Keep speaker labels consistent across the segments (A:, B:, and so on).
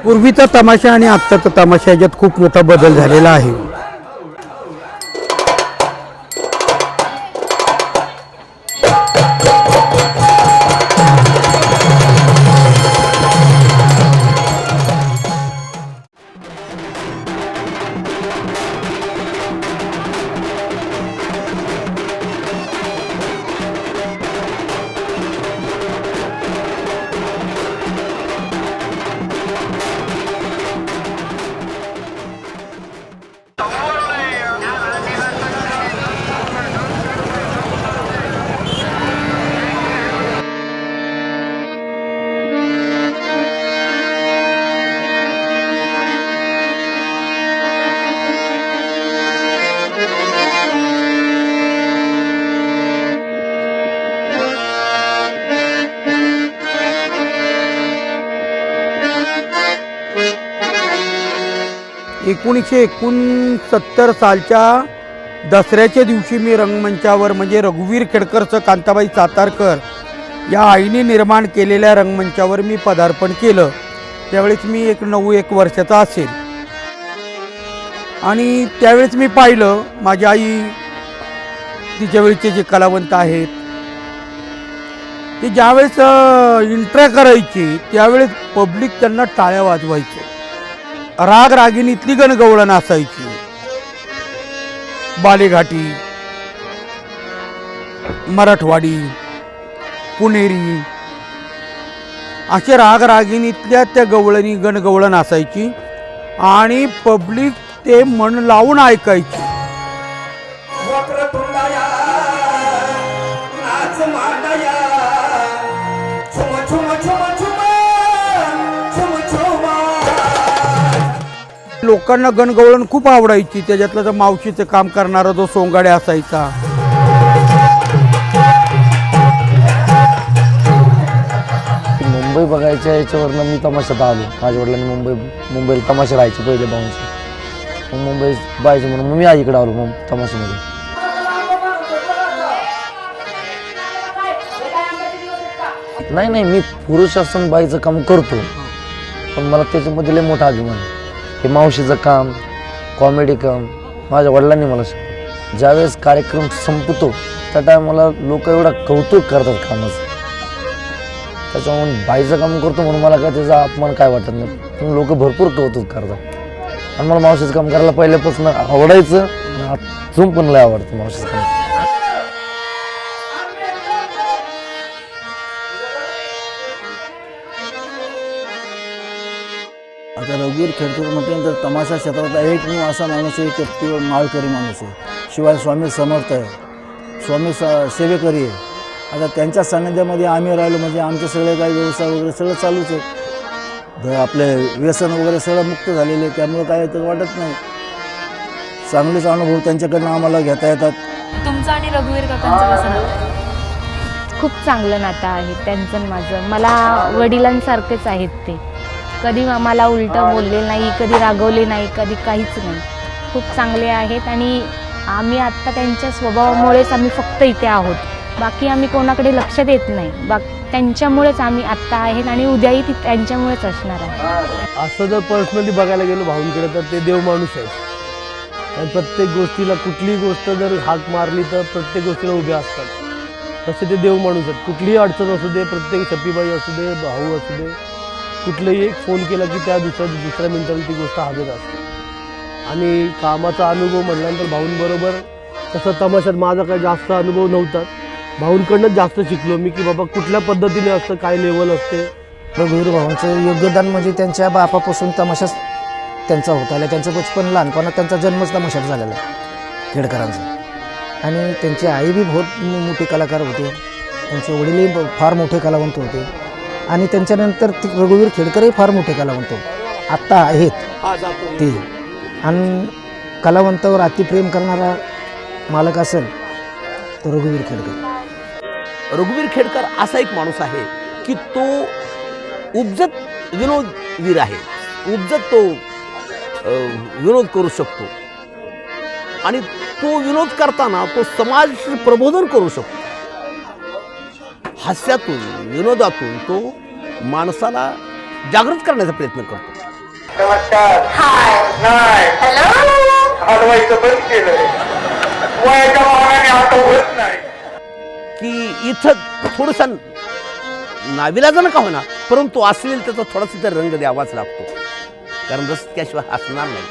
A: पूर्वीचा तमाशा आणि आत्ताचा तमाशा याच्यात खूप मोठा बदल झालेला आहे. ...1969 सालच्या दसऱ्याच्या दिवशी मी रंगमंचावर म्हणजे रघुवीर खेडकरचं कांताबाई सातारकर या आईने निर्माण केलेल्या रंगमंचावर मी पदार्पण केलं. त्यावेळेस मी 9-1 वर्षाचा असेल आणि त्यावेळेस मी पाहिलं माझी आई, तिच्या वेळचे जे कलावंत आहेत ते ज्यावेळेस इंट्रा करायची त्यावेळेस पब्लिक त्यांना टाळ्या वाजवायचं. राग रागिणीतली गणगवळण असायची. बालेघाटी, मराठवाडी, पुणेरी असे राग रागिणीतल्या त्या गणगवळण असायची आणि पब्लिक ते मन लावून ऐकायची. लोकांना गणगवळण खूप आवडायची. त्याच्यातलं तर मावशीचं काम करणारा जो सोंगाडे असायचा.
B: मुंबई बघायच्या याच्यावरनं मी तमाशात आलो. माझ्या वडिलांनी मुंबईला तमाशा राहायचे पहिले भाऊंचे. मग मुंबईत बायचं म्हणून मी आईकडे आलो मग तमाशामध्ये. नाही मी पुरुष असून बाईचं काम करतो पण मला त्याच्यामध्ये लय मोठा अभिमान आहे. हे मावशीचं काम, कॉमेडी काम माझ्या वडिलांनी मला ज्यावेळेस कार्यक्रम संपतो त्या टायमाला लोक एवढा कौतुक करतात कामाचं. त्याच्यामुळे बाईचं काम करतो म्हणून मला काय त्याचा अपमान काय वाटत नाही. पण लोक भरपूर कौतुक करतात आणि मला मावशीचं काम करायला पहिल्यापासून आवडायचं आणि अजून पण लय आवडतं मावशीचं काम.
C: आता रघुवीर खेडकर म्हटल्यानंतर तमाशा क्षेत्रातला एकमेव असा माणूस आहे की माळकरी माणूस आहे. शिवाय स्वामी समर्थ आहे, स्वामी सेवेकरी आहे. आता त्यांच्या सान्निध्यामध्ये आम्ही राहिलो म्हणजे आमचे सगळे काही व्यवसाय वगैरे सगळं चालूच आहे. आपले व्यसन वगैरे सगळं मुक्त झालेले आहे. त्यामुळं काय तर वाटत नाही. चांगलेच अनुभव त्यांच्याकडनं आम्हाला घेता येतात.
D: तुमचं आणि रघुवीर काकांचं कसं नातं?
E: खूप चांगलं नातं आहे त्यांचं आणि माझं. मला वडिलांसारखेच आहेत ते. कधी मला उलटं बोलले नाही, कधी रागवले नाही, कधी काहीच नाही. खूप चांगले आहेत आणि आम्ही आत्ता त्यांच्या स्वभावामुळेच आम्ही फक्त इथे आहोत. बाकी आम्ही कोणाकडे लक्ष देत नाही. त्यांच्यामुळेच आम्ही आत्ता आहेत आणि उद्याही ती त्यांच्यामुळेच असणार आहे.
F: असं जर पर्सनली बघायला गेलो भाऊंकडे तर ते देव माणूस आहेत. आणि प्रत्येक गोष्टीला कुठलीही गोष्ट जर हाक मारली तर प्रत्येक गोष्टीला उभे असतात. तसे ते देव माणूस आहेत. कुठलीही अडचण असू दे, प्रत्येक छपीबाई असू दे, भाऊ असू दे, कुठलंही एक फोन केला की त्या दुसऱ्या मिनिटाला ती गोष्ट हजर असते. आणि कामाचा अनुभव म्हटल्यानंतर भाऊंबरोबर तसं तमाशात माझा काही जास्त अनुभव नव्हता. भाऊंकडनंच जास्त शिकलो मी की बाबा कुठल्या पद्धतीने असतं, काय लेवल असते.
G: रघुवीर भावांचं योगदान म्हणजे त्यांच्या बापापासून तमाशाच त्यांचा होत आला. त्यांचं बचपन लहानपणात त्यांचा जन्मच तमाशात झालेला खेडकरांचा. आणि त्यांची आई बी बहुत मोठे कलाकार होते. त्यांचे वडीलही फार मोठे कलावंत होते आणि त्यांच्यानंतर रघुवीर खेडकरही फार मोठे कलावंत आत्ता आहेत ते. आणि कलावंतावर अतिप्रेम करणारा मालक असेल तर रघुवीर खेडकर.
H: रघुवीर खेडकर असा एक माणूस आहे की तो उपजत विनोदवीर आहे. उपजत तो विनोद करू शकतो आणि तो विनोद करताना तो समाज प्रबोधन करू शकतो. हास्यातून विनोदातून तो माणसाला जागृत करण्याचा प्रयत्न करतो. की इथं थोडंसं नाविलाजानं का होणार, परंतु असेल त्याचा थोडासा तर रंग द्यावाच लागतो, कारण बस त्याशिवाय हसणार नाही.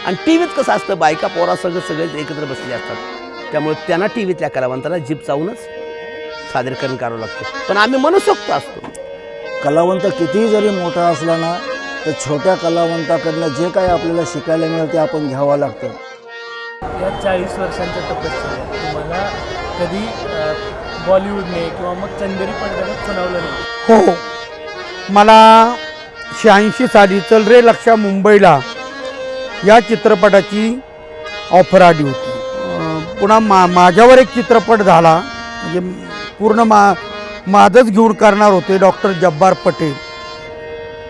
H: आणि टी व्हीत कसं असतं, बायका पोरा सगळेच एकत्र बसले असतात, त्यामुळे त्यांना टी व्हीतल्या कलावंतांना जीभ चावूनच सादरीकरण करावं लागतं. पण आम्ही मनसोक्त असतो.
C: कलावंत कितीही जरी मोठा असला ना, तर छोट्या कलावंताकडनं जे काही आपल्याला शिकायला मिळेल ते आपण घ्यावं लागतं.
I: या 40 वर्षांच्या तपश्चर्यात तुम्हाला कधी बॉलिवूडने किंवा मग चंदेरी पडद्याने सुनावलं नाही?
A: हो, मला 86 साली चल रे लक्षा मुंबईला या चित्रपटाची ऑफर आली होती. पुन्हा माझ्यावर एक चित्रपट झाला, म्हणजे पूर्ण माझंच घेऊन करणार होते डॉक्टर जब्बार पटेल.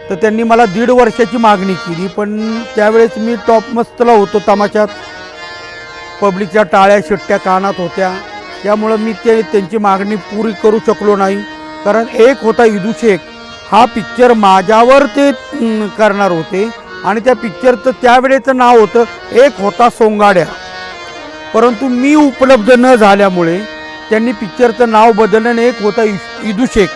A: तर त्यांनी मला 1.5 वर्षाची मागणी केली, पण त्यावेळेस मी टॉप मस्तला होतो तमाशात, पब्लिकच्या टाळ्या शिट्ट्या कानात होत्या, त्यामुळं मी त्यांची मागणी पुरी करू शकलो नाही. कारण एक होता इदू शेख, हा पिक्चर माझ्यावर ते करणार होते आणि त्या पिक्चरचं त्यावेळेचं नाव होतं एक होता सोंगाड्या, परंतु मी उपलब्ध न झाल्यामुळे त्यांनी पिक्चरचं नाव बदललं आणि एक होता इदू शेख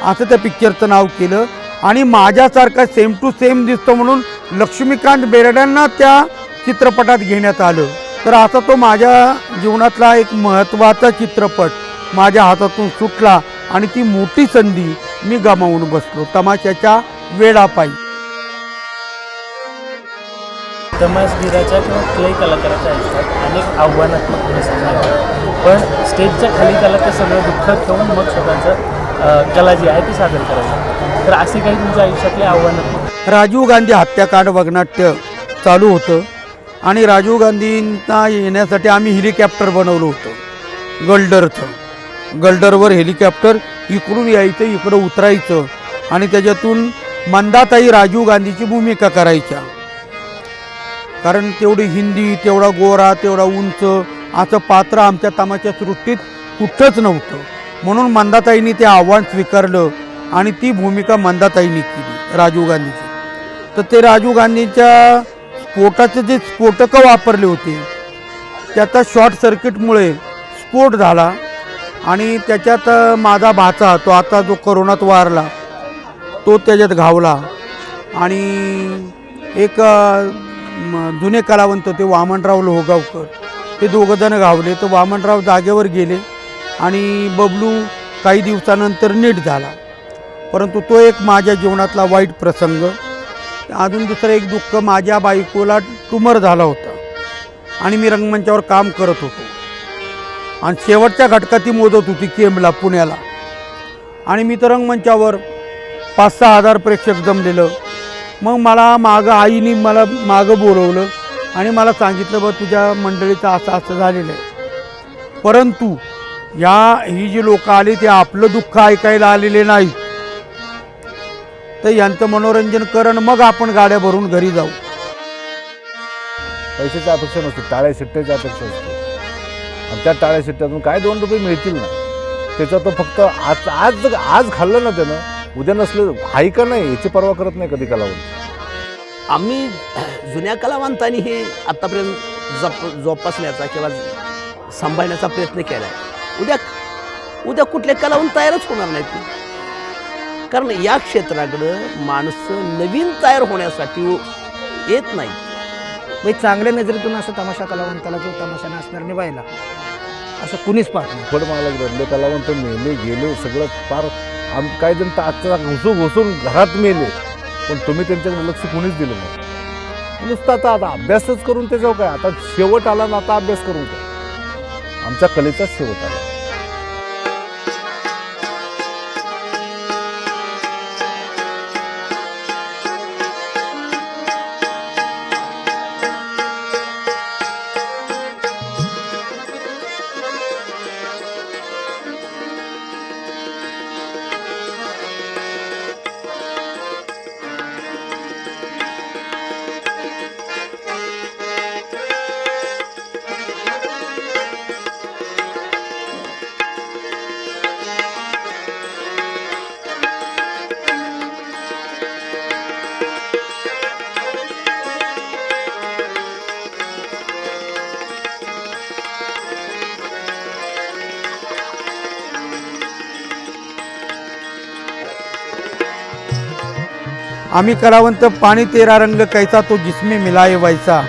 A: असं त्या पिक्चरचं नाव केलं. आणि माझ्यासारखा सेम टू सेम दिसतो म्हणून लक्ष्मीकांत बेर्डेंना त्या चित्रपटात घेण्यात आलं. तर आता तो माझ्या जीवनातला एक महत्त्वाचा चित्रपट माझ्या हातातून सुटला आणि ती मोठी संधी मी गमावून बसलो तमाशाच्या वेळापायी.
I: तमाशगीराच्या किंवा कुठल्याही कलाकाराच्या आयुष्यात अनेक आव्हानात्मक प्रसंग आहेत, पण स्टेजच्या खाली त्याला ते सगळं दुःख ठेवून मग स्वतःचं कला जी आहे ती सादर करायची. तर असे काही तुमच्या आयुष्यातले आव्हानात्मक?
A: राजीव गांधी हत्याकांड वगनाट्य चालू होतं आणि राजीव गांधींना येण्यासाठी आम्ही हेलिकॉप्टर बनवलं होतं गल्डरचं. गल्डरवर हेलिकॉप्टर इकडून यायचं, इकडं उतरायचं आणि त्याच्यातून मंदाताई राजीव गांधीची भूमिका करायच्या. कारण तेवढी हिंदी, तेवढा गोरा, तेवढा उंच असं पात्र आमच्या तमाशा सृष्टीत कुठंच नव्हतं. म्हणून मंदाताईंनी ते आव्हान स्वीकारलं आणि ती भूमिका मंदाताईंनी केली राजीव गांधीची. तर ते राजीव गांधींच्या स्फोटाचे जे स्फोटकं वापरले होते त्याचा शॉर्ट सर्किटमुळे स्फोट झाला आणि त्याच्यात माझा भाचा, तो आता जो करोनात वारला, तो त्याच्यात घावला. आणि एक जुने कलावंत होते वामनराव लोहगावकर, ते दोघंजणं घावले. तर वामनराव जागेवर गेले आणि बबलू काही दिवसानंतर नीट झाला. परंतु तो एक माझ्या जीवनातला वाईट प्रसंग. अजून दुसरं एक दुःख, माझ्या बायकोला ट्यूमर झाला होता आणि मी रंगमंचावर काम करत होतो आणि शेवटच्या घटकात ती मोदत होती केमला, पुण्याला. आणि मी तर रंगमंचावर 5-6 हजार प्रेक्षक जमलेलं. मग मला आईने मला मागं बोलवलं आणि मला सांगितलं, बा तुझ्या मंडळीचं असं झालेलं आहे. परंतु ही जी लोक आली ते आपलं दुःख ऐकायला आलेले नाहीत, तर यांचं मनोरंजन करण मग आपण गाड्या भरून घरी जाऊ.
C: पैशाची अपेक्षा नसते, टाळ्या शिट्ट्याची अपेक्षा असते. आणि त्या टाळ्या शिट्ट्यातून काय 2 रुपये मिळतील ना, त्याचा तो फक्त आज खाल्लं ना त्यानं, उद्या नसलं हाय का नाही याची पर्वा करत नाही कधी कलावंत.
H: आम्ही जुन्या कलावंतांनी हे आत्तापर्यंत जोपासण्याचा किंवा सांभाळण्याचा प्रयत्न केला आहे. उद्या कुठले कलावंत तयारच होणार नाहीत, कारण या क्षेत्राकडं माणसं नवीन तयार होण्यासाठी येत नाही.
G: म्हणजे चांगल्या नजरेतून असं तमाशा कलावंताला किंवा तमाशा नाचणार निभायला असं कुणीच पाहत नाही.
C: थोडं मला रडले कलावंत मेले गेले सगळं पार. काही जण तर आजचा घुसून घरात मेले, पण तुम्ही त्यांच्याकडे लक्ष कुणीच दिलं नाही. नुसतं आता अभ्यासच करून त्याच्यावर काय, आता शेवट आला ना, आता अभ्यास करून काय, आमच्या कलेचाच शेवट आला.
A: आम्ही कलावंत पाणी तेरा रंग कैसा तो जिसमें मिलाए वैसा